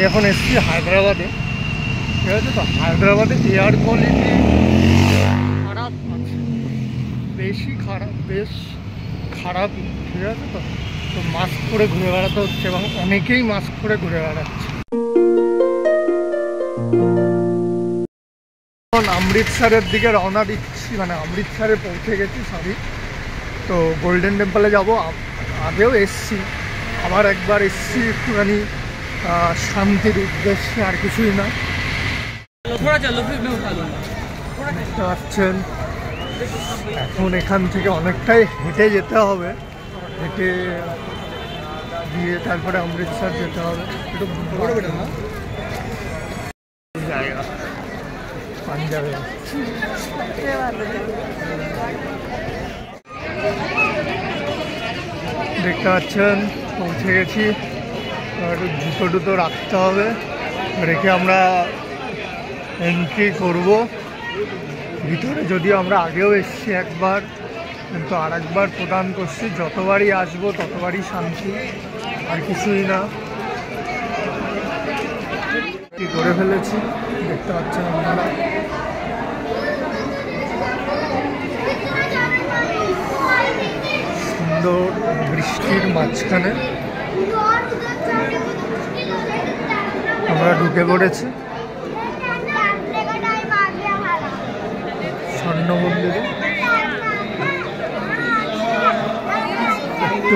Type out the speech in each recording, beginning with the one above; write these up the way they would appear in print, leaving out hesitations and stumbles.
এখন এসছি হায়দ্রাবাদে, ঠিক আছে। তো হায়দ্রাবাদে এয়ার কোয়ালিটি খারাপ আছে, বেশি খারাপ, বেশ খারাপই, ঠিক আছে। তো তো মাস্ক পরে ঘুরে বেড়াতে হচ্ছে এবং অনেকেই মাস্ক পরে ঘুরে বেড়াচ্ছে। এখন অমৃতসরের দিকে রওনা দিচ্ছি, মানে অমৃতসরে পৌঁছে গেছি, সরি। তো গোল্ডেন টেম্পলে যাব। আগেও এসছি, আবার একবার এসছি একটুখানি শান্তির উদ্দেশ্যে, আর কিছুই না। দেখতে পাচ্ছেন এখন এখান থেকে অনেকটাই হেঁটে যেতে হবে, হেঁটে গিয়ে তারপরে অমৃতসর যেতে হবে। একটু না জায়গা পাঞ্জাবে দেখতে পাচ্ছেন পৌঁছে গেছি। একটু জুতো টুতো রাখতে হবে, রেখে আমরা এন্ট্রি করব ভিতরে। যদিও আমরা আগেও এসেছি একবার, কিন্তু আর একবার প্রদান করছি। যতবারই আসবো ততবারই শান্তি, আর কিছুই না। কি করে ফেলেছি দেখতে পাচ্ছেন আপনারা। সুন্দর বৃষ্টির মাঝখানে আমরা ঢুকে পড়েছি স্বর্ণ মন্দিরে। একটু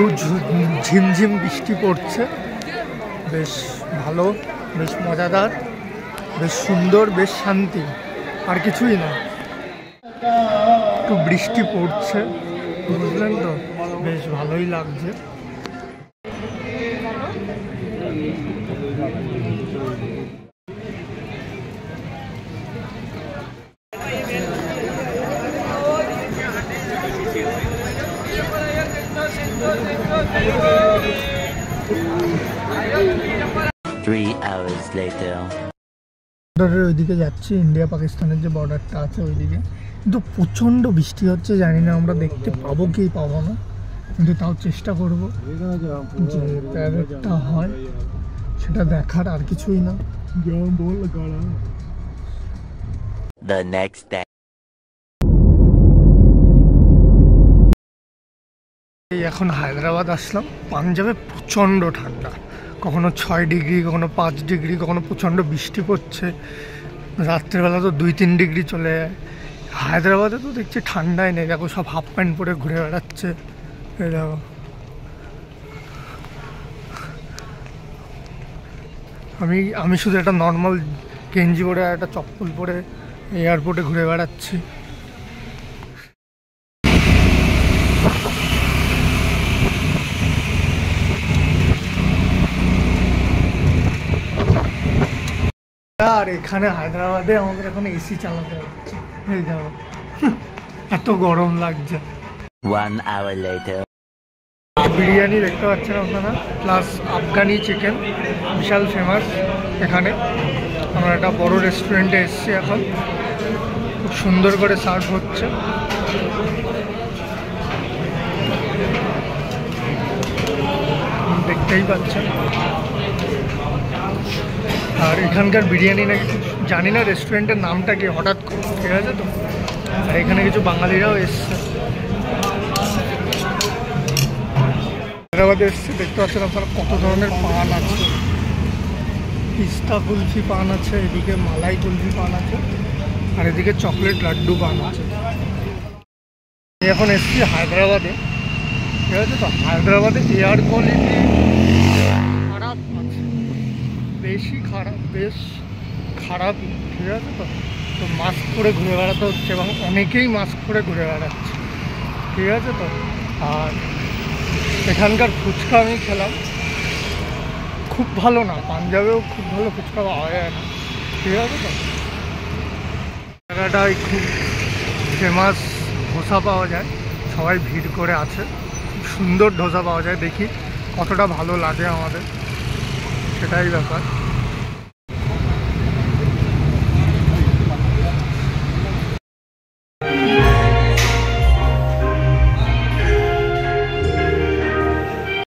ঝিমঝিম বৃষ্টি পড়ছে, বেশ ভালো, বেশ মজাদার, বেশ সুন্দর, বেশ শান্তি, আর কিছুই না। একটু বৃষ্টি পড়ছে, বুঝলেন তো, বেশ ভালোই লাগছে। বর্ডারের ওইদিকে যাচ্ছি, ইন্ডিয়া পাকিস্তানের যে বর্ডারটা আছে ওইদিকে। কিন্তু প্রচণ্ড বৃষ্টি হচ্ছে, জানি না আমরা দেখতে পাবো কি পাবো না, কিন্তু তাও চেষ্টা করবো যে প্যারেডটা হয় সেটা দেখার, আর কিছুই না। এখন হায়দ্রাবাদ আসলাম। পাঞ্জাবে প্রচণ্ড ঠান্ডা, কখনো 6 ডিগ্রি, কখনো 5 ডিগ্রি, কখনো প্রচণ্ড বৃষ্টি পড়ছে। রাত্রেবেলা তো 2-3 ডিগ্রি চলে যায়। হায়দ্রাবাদে তো দেখছি ঠান্ডাই নেই, দেখো সব হাফ প্যান্ট পরে ঘুরে বেড়াচ্ছে। এই দেখো, আমি শুধু একটা নর্মাল গেঞ্জি পরে, একটা চপ্পল পরে এয়ারপোর্টে ঘুরে বেড়াচ্ছি। আর এখানে হায়দ্রাবাদে আমাদের এখন এসি চালাতে হচ্ছে, এই দেখো এত গরম লাগছে। 1 hour later. বিরিয়ানি দেখতে পাচ্ছেন আপনারা, প্লাস আফগানি চিকেন, বিশাল ফেমাস এখানে। আমরা একটা বড় রেস্টুরেন্টে এসেছি এখন, খুব সুন্দর করে সার্ভ হচ্ছে। দেখতেই পাচ্ছেন। আর এখানকার বিরিয়ানি নাকি, জানি না রেস্টুরেন্টের নামটা কি, হঠাৎ করে, ঠিক আছে। তো আর এখানে কিছু বাঙালিরাও এসছে, হায়দ্রাবাদে এসছে। দেখতে পাচ্ছেন আপনারা কত ধরনের পান আছে, পিস্তা কুলফি পান আছে, এদিকে মালাই কুলফি পান আছে, আর এদিকে চকলেট লাড্ডু পান আছে। এখন এসছি হায়দ্রাবাদে, ঠিক আছে। তো হায়দ্রাবাদে এয়ার কোয়ালিটি খারাপ আছে, বেশি খারাপ, বেশ খারাপই, ঠিক আছে। তো তো মাস্ক পরে ঘুরে বেড়াতে হচ্ছে এবং অনেকেই মাস্ক পরে ঘুরে বেড়াচ্ছে, ঠিক আছে। তো আর এখানকার ফুচকা আমি খেলাম, খুব ভালো না। পাঞ্জাবেও খুব ভালো ফুচকা পাওয়া যায় না, ঠিক আছে। তো জায়গাটায় খুব ফেমাস ধোসা পাওয়া যায়, সবাই ভিড় করে আছে। খুব সুন্দর ধোসা পাওয়া যায়, দেখি কতটা ভালো লাগে আমাদের, সেটাই ব্যাপার।